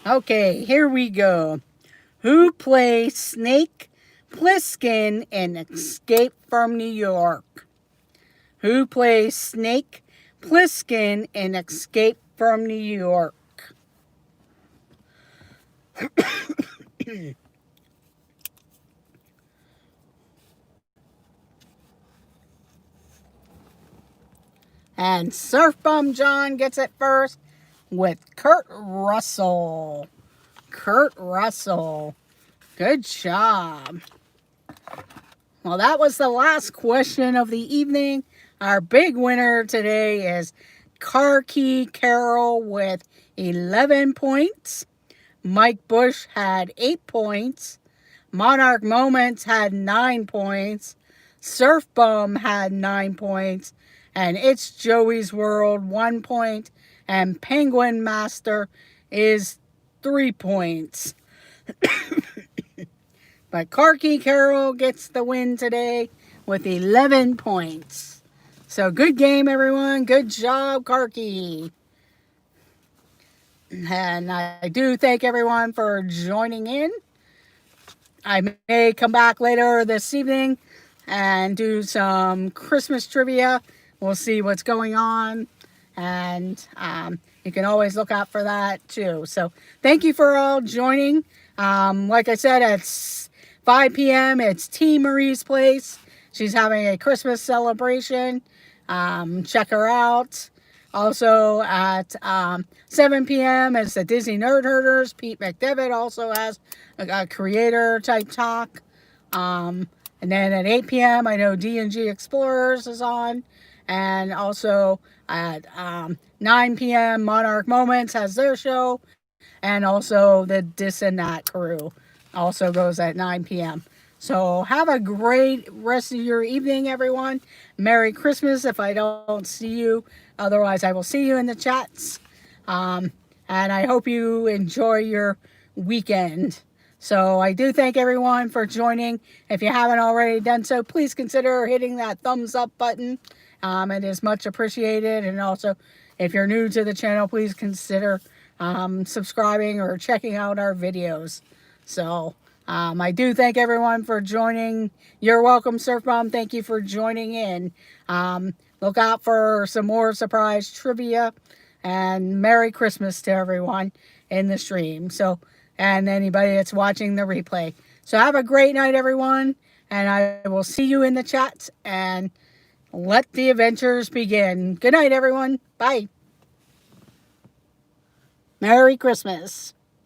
A: Okay, here we go. Who plays Snake Plissken in Escape from New York? Who plays Snake Plissken in Escape from New York? And Surf Bum John gets it first with Kurt Russell. Kurt Russell. Good job. Well, that was the last question of the evening. Our big winner today is Car Key Carol with 11 points. Mike Bush had 8 points. Monarch Moments had 9 points. Surf Bum had 9 points. And It's Joey's World 1 point. And Penguin Master is 3 points. But Car Key Carol gets the win today with 11 points. So good game, everyone. Good job, Car Key. And I do thank everyone for joining in. I may come back later this evening and do some Christmas trivia. We'll see what's going on. And you can always look out for that too. So thank you for all joining. Like I said, it's 5 p.m. It's T. Marie's place. She's having a Christmas celebration. Check her out. Also at 7 p.m. it's the Disney Nerd Herders. Pete McDevitt also has a creator type talk. And then at 8 p.m. I know D&G Explorers is on. And also at 9 p.m. Monarch Moments has their show. And also the Dis and That crew. also goes at 9 p.m. So have a great rest of your evening, everyone. Merry Christmas if I don't see you. Otherwise, I will see you in the chats. And I hope you enjoy your weekend. So I do thank everyone for joining. If you haven't already done so, please consider hitting that thumbs up button. It is much appreciated. And also, if you're new to the channel, please consider subscribing or checking out our videos. So I do thank everyone for joining. You're welcome, Surf Mom. Thank you for joining in. Look out for some more surprise trivia. And Merry Christmas to everyone in the stream. So, and anybody that's watching the replay. So have a great night, everyone. And I will see you in the chats. And let the adventures begin. Good night, everyone. Bye. Merry Christmas.